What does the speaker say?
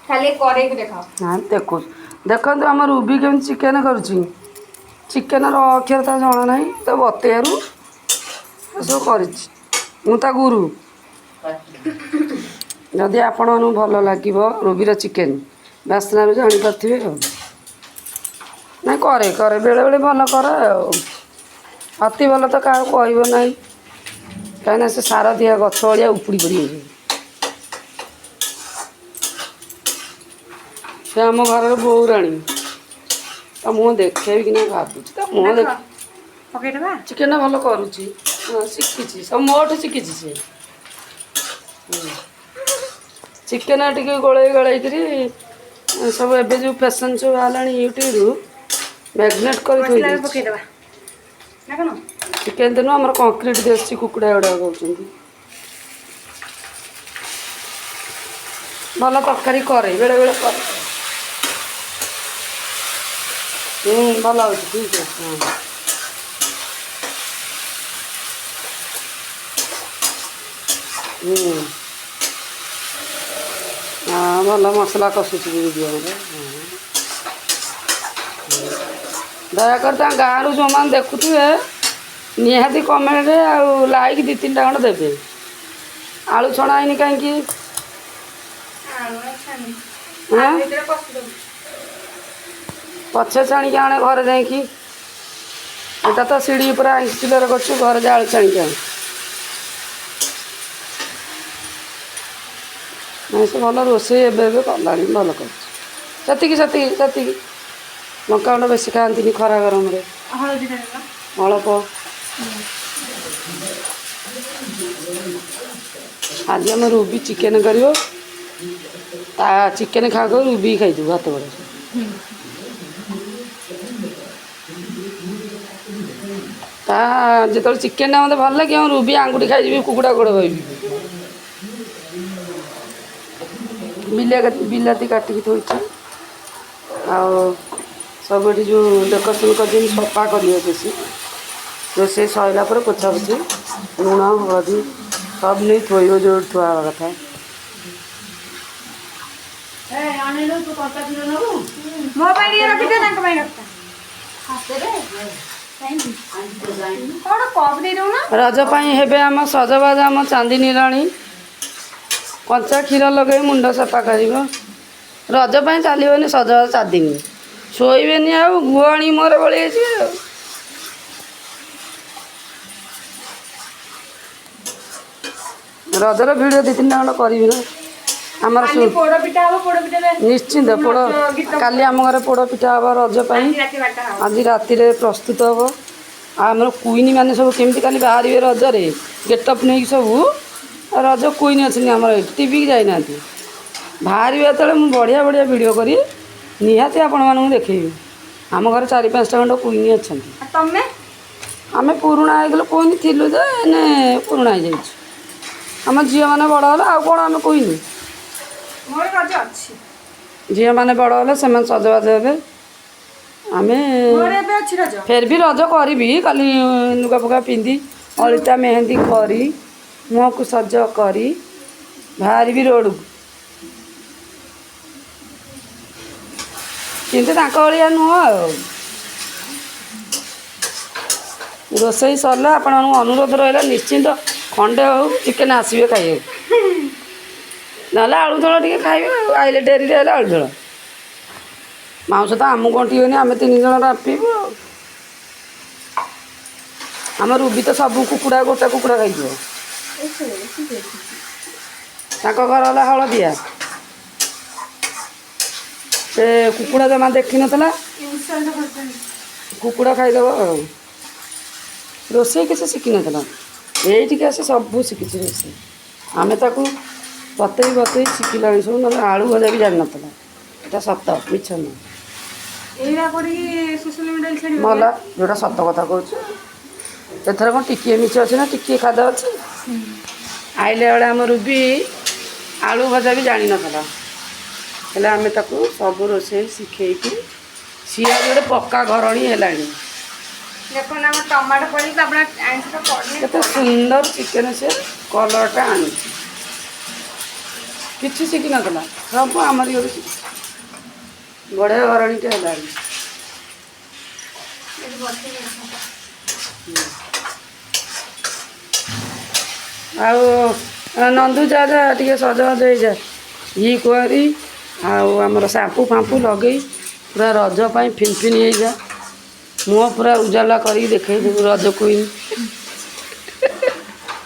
खाली करे को देखा हाँ देखो देखो आम रूबी केमी चिकेन करुच्ची चिकेन अक्षर तो जना ना तो बतेरू सब कर गुरु जदि आपण मन भल लगे रूबीर चिकेन बास्ना जापारे ना करे करे बेले बेले भल करे अति भल तो क्या कह ना कहीं से सार दिया गछ भाया उपुड़ी पड़ी से आम घर बोराणी तो मुँह देखे कि भावुँ तो मुँह देख चिकेन भल करुच्ची शिखी सब मोठ शिखी सी चिकेन टी गोल गलैक सब एवं जो फैशन सब बाहर यूट्यूब मैग्नेट कर चिकेन तेणु आम कंक्रीट देसी कुकुड़ा गुड़ा कौन भल तरकारी करे बेले बेले कर भल हो ठीक है हाँ भल मसला कसुची वीडियो दयाकर गाँव रू जो मैंने देखुए निहाती कमेंट आ लाइक 2-3 खंड देवे आलू छणा है कहीं पछे छाणी आने घर जाकि एटा तो सीढ़ी पूरा इंस्टॉलर कर घर जा आलू छाणी आने नहीं से भल रोसे एवं कला भल कर लंका गुंड बेसी खाती खरा गरम अल्प आज आम रूबी चिकेन कर चिकेन खा रूबी खाई भात बड़े जो चिकेन मत भल लगे रूबी आंगुठी खाई कुकुड़ा गोड़ भाई बिलाती काटिकी थोड़ी सब ये जो डेकोरेशन कर सफा करिए बेसी रोसे सरला पोछा पोछी लुण हलदी सब नहीं थोब जो थुआ कथा रज हे आम सजबाज आम चांदिनी राणी कंचा क्षीर लगे मुंड सफा कर रज चलनी सजबाज 4 दिन शोबे आ गुआणी मोर बड़ी रजर भिडियो 2-3 खंड करी ना आमर निश्चिंत पोड़ काली आम घर पोड़ पिठा हम रजपाई आज राति प्रस्तुत हम आमर क्वीन मैंने सब केमती काली बाहर रजरे गेटअप नहीं सब रज क्वीन अच्छी आम टीवी जाना बाहर जो मुझे बढ़िया बढ़िया वीडियो करी निहाती आपण मानू देखी आम घर 4-5टा खंड क्वीन अच्छा आम पुराणा हो क्वीन थिलु पुराणा हो जाए आम झील मैंने बड़ है आउ कौन आम क्वीन झील मैंने बड़ है से सजबाज हे आम फिर भी रज करी काली लुगा फुगा पिंधि अलता मेहंदी करी मुँह को सज करी बाहर भी रोड को किंतु भाया नुह रोसई सरला आपण अनुरोध रहा निश्चिंत खंडे हो चिकेन आसवे खाई ना आलू झोल टे खाइबे आइले डेरी आलू झोल माउस तो आम गंटी आम 3 जन रापीबू आम रूबी तो सब कुकुड़ा गोटा कुकुड़ा खाई घर है हलदिया से कुकुड़ा जमा देखी नाला कुकुड़ा खाईदेव रोसे किसी शिखी नाला ये आसे सब शिखी रोसे आम ताकू बतई बतई शिखला सब ना आलू भजा भी जान ना सत मिछ मला जोटा सत कथा कहूँ एथर कौन टिके मिछ अच्छे ना टिके खादा अच्छे आइले बेले आम रूबी आलू भजा भी जान ना आम ताकू सब रोसे शिखे सी आज गोटे पक्का घरणी है केते सुंदर चिकेन से कलरटा आनी କିଛି ଶିଖିନଥିଲା ସବୁ ଆମରି ଘରୁ ବଢ଼ିଆ ଘରଣୀଟେ ହେଲାଣି। ଆଉ ନନ୍ଦୁ ଯା ଯା ଟିକେ ସଜବାଜ ହେଇଯା ଇ କୁଆରୀ ଆଉ ଆମର ସାମ୍ପୁ ଫାମ୍ପୁ ଲଗେଇ ପୁରା ରଜ ପାଇଁ ଫିନଫିନ ହେଇଯା ମୁହଁ ପୁରା ଉଜାଲା କରିକି ଦେଖେଇଦେବୁ ରଜ କୁଇନ୍।